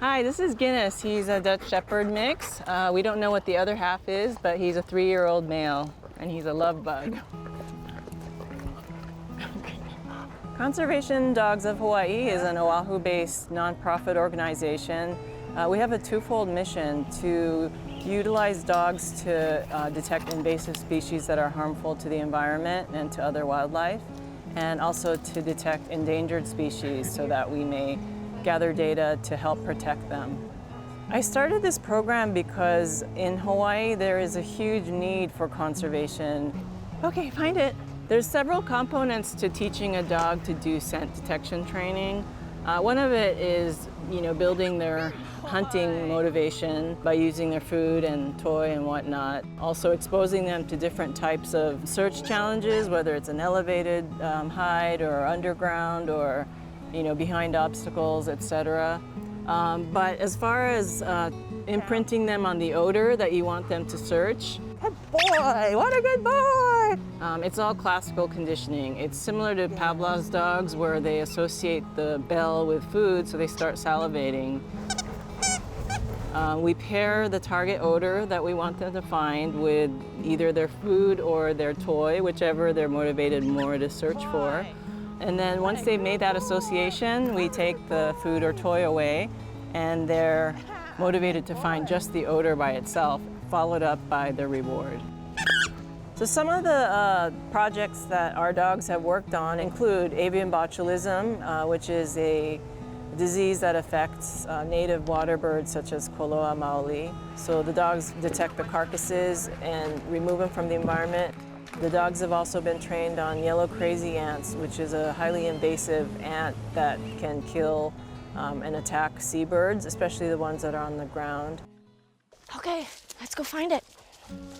Hi, this is Guinness. He's a Dutch Shepherd mix. We don't know what the other half is, but he's a 3-year-old male, and he's a love bug. Conservation Dogs of Hawaiʻi is an Oahu-based nonprofit organization. We have a twofold mission to utilize dogs to detect invasive species that are harmful to the environment and to other wildlife, and also to detect endangered species so that we may gather data to help protect them. I started this program because in Hawaii there is a huge need for conservation. Okay, find it. There's several components to teaching a dog to do scent detection training. One of it is, building their hunting motivation by using their food and toy and whatnot. Also exposing them to different types of search challenges, whether it's an elevated height or underground or behind obstacles, etc. But as far as imprinting them on the odor that you want them to search, good boy, what a good boy! It's all classical conditioning. It's similar to Pavlov's dogs where they associate the bell with food, so they start salivating. We pair the target odor that we want them to find with either their food or their toy, whichever they're motivated more to search for. And then once they've made that association, we take the food or toy away, and they're motivated to find just the odor by itself, followed up by the reward. So some of the projects that our dogs have worked on include avian botulism, which is a disease that affects native water birds such as Koloa maoli. So the dogs detect the carcasses and remove them from the environment. The dogs have also been trained on yellow crazy ants, which is a highly invasive ant that can kill and attack seabirds, especially the ones that are on the ground. Okay, let's go find it.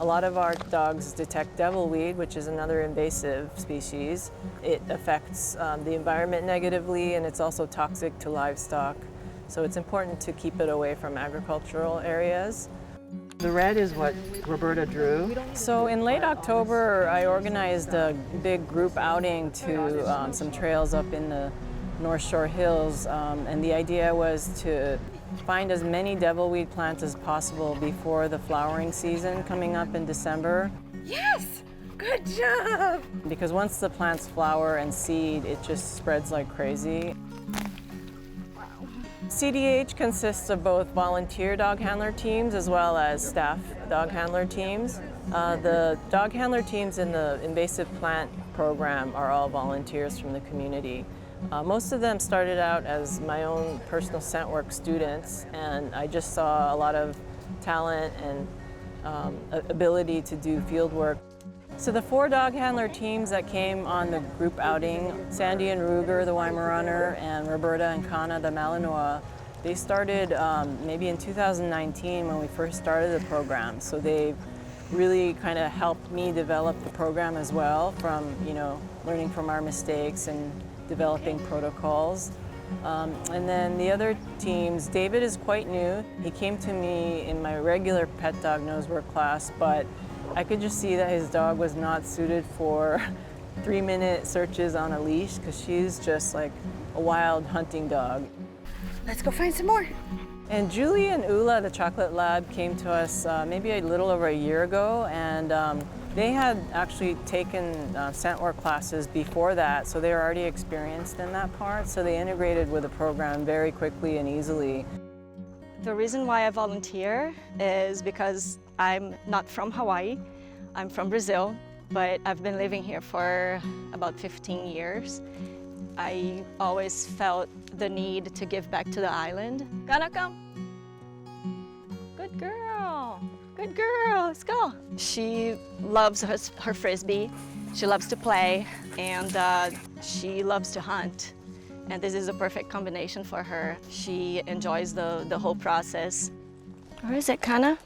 A lot of our dogs detect devilweed, which is another invasive species. It affects the environment negatively, and it's also toxic to livestock. So it's important to keep it away from agricultural areas. The red is what Roberta drew. So in late October, I organized a big group outing to some trails up in the North Shore Hills, and the idea was to find as many devilweed plants as possible before the flowering season coming up in December. Yes! Good job! Because once the plants flower and seed, it just spreads like crazy. CDH consists of both volunteer dog handler teams as well as staff dog handler teams. The dog handler teams in the invasive plant program are all volunteers from the community. Most of them started out as my own personal scent work students, and I just saw a lot of talent and ability to do field work. So the 4 dog handler teams that came on the group outing, Sandy and Ruger, the Weimaraner, and Roberta and Kana, the Malinois, they started maybe in 2019 when we first started the program. So they really kind of helped me develop the program as well, from learning from our mistakes and developing protocols. And then the other teams, David is quite new. He came to me in my regular pet dog nose work class, but I could just see that his dog was not suited for 3-minute searches on a leash, because she's just like a wild hunting dog. Let's go find some more. And Julie and Ula, the chocolate lab, came to us maybe a little over a year ago, and they had actually taken scent work classes before that, so they were already experienced in that part, so they integrated with the program very quickly and easily. The reason why I volunteer is because I'm not from Hawaii. I'm from Brazil, but I've been living here for about 15 years. I always felt the need to give back to the island. Gonna come. Good girl. Good girl. Let's go. She loves her frisbee. She loves to play, and she loves to hunt. And this is a perfect combination for her. She enjoys the whole process. Where is it, Kana?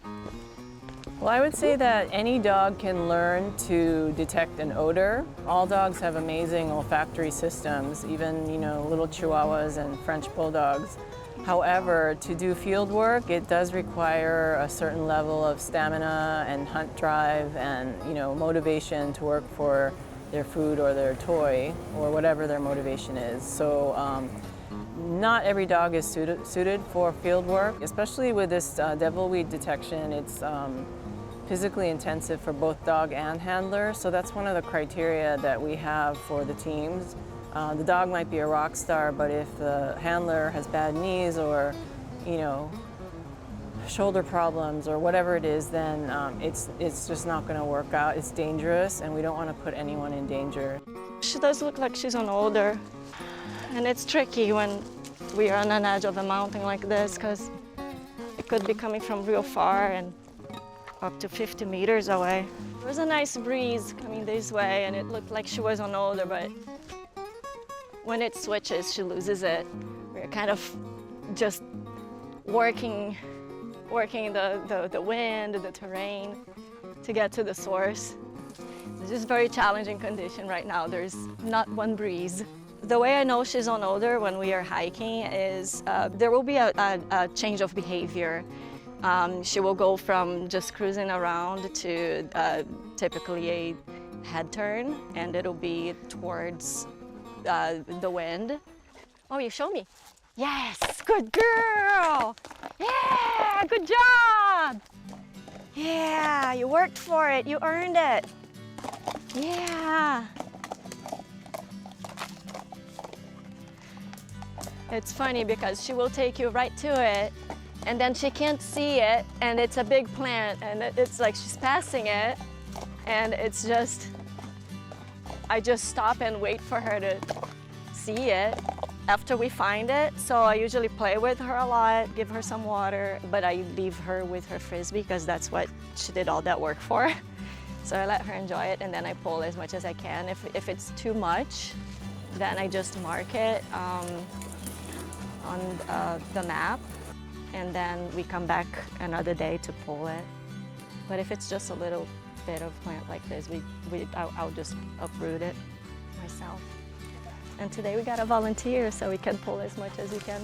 Well, I would say that any dog can learn to detect an odor. All dogs have amazing olfactory systems, even, little Chihuahuas and French Bulldogs. However, to do field work, it does require a certain level of stamina and hunt drive and, motivation to work for their food or their toy or whatever their motivation is. So Not every dog is suited for field work, especially with this devilweed detection. It's physically intensive for both dog and handler, so that's one of the criteria that we have for the teams. The dog might be a rock star, but if the handler has bad knees or, you know, shoulder problems or whatever it is, then it's just not going to work out. It's dangerous, and we don't want to put anyone in danger. She does look like she's an older, and it's tricky when we are on an edge of a mountain like this because it could be coming from real far and up to 50 meters away. There was a nice breeze coming this way, and it looked like she was on older, but when it switches, she loses it. We're kind of just working the wind, the terrain to get to the source. It's just very challenging condition right now. There's not one breeze. The way I know she's on older when we are hiking is there will be a change of behavior. She will go from just cruising around to typically a head turn, and it'll be towards the wind. Oh, you show me. Yes, good girl. Yeah, good job. Yeah, you worked for it. You earned it. Yeah. It's funny because she will take you right to it, and then she can't see it, and it's a big plant, and it's like she's passing it, and it's just, I just stop and wait for her to see it after we find it. So I usually play with her a lot, give her some water, but I leave her with her frisbee because that's what she did all that work for. So I let her enjoy it, and then I pull as much as I can. If it's too much, then I just mark it on the map, and then we come back another day to pull it. But if it's just a little bit of plant like this, I'll just uproot it myself. And today we got a volunteer, so we can pull as much as we can.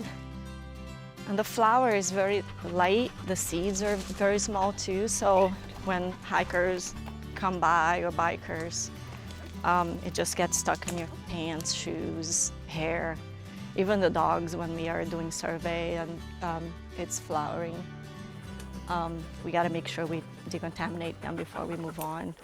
And the flower is very light. The seeds are very small too, so when hikers come by or bikers, it just gets stuck in your pants, shoes, hair. Even the dogs, when we are doing survey and it's flowering, we got to make sure we decontaminate them before we move on.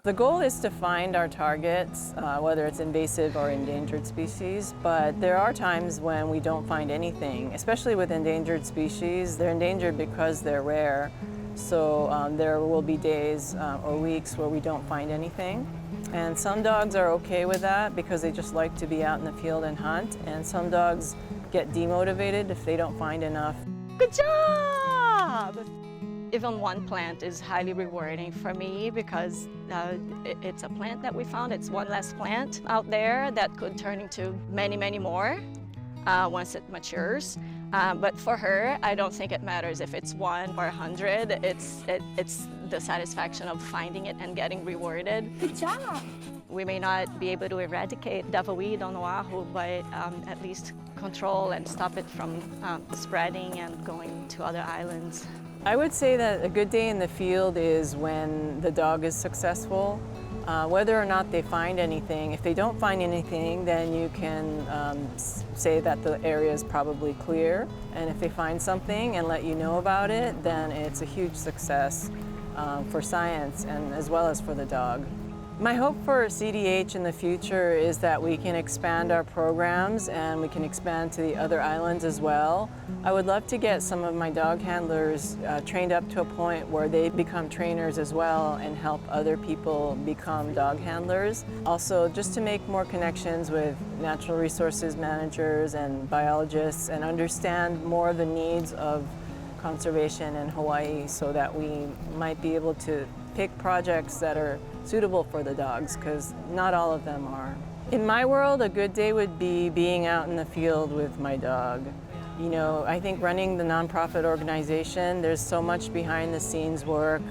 The goal is to find our targets, whether it's invasive or endangered species, but there are times when we don't find anything, especially with endangered species. They're endangered because they're rare, so there will be days or weeks where we don't find anything. And some dogs are okay with that because they just like to be out in the field and hunt, and some dogs get demotivated if they don't find enough. Good job! Even one plant is highly rewarding for me because it's a plant that we found. It's one less plant out there that could turn into many, many more once it matures. But for her, I don't think it matters if it's 1 or 100. It's the satisfaction of finding it and getting rewarded. Good job. We may not be able to eradicate devilweed on Oahu, but at least control and stop it from spreading and going to other islands. I would say that a good day in the field is when the dog is successful. Whether or not they find anything, if they don't find anything, then you can say that the area is probably clear. And if they find something and let you know about it, then it's a huge success for science and as well as for the dog. My hope for CDH in the future is that we can expand our programs and we can expand to the other islands as well. I would love to get some of my dog handlers trained up to a point where they become trainers as well and help other people become dog handlers. Also, just to make more connections with natural resources managers and biologists and understand more of the needs of conservation in Hawaii so that we might be able to pick projects that are suitable for the dogs, because not all of them are. In my world, a good day would be being out in the field with my dog. You know, I think running the nonprofit organization, there's so much behind the scenes work,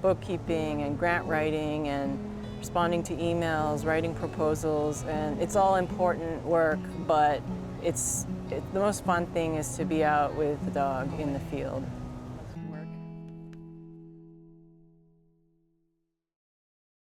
bookkeeping and grant writing and responding to emails, writing proposals, and it's all important work, but the most fun thing is to be out with the dog in the field.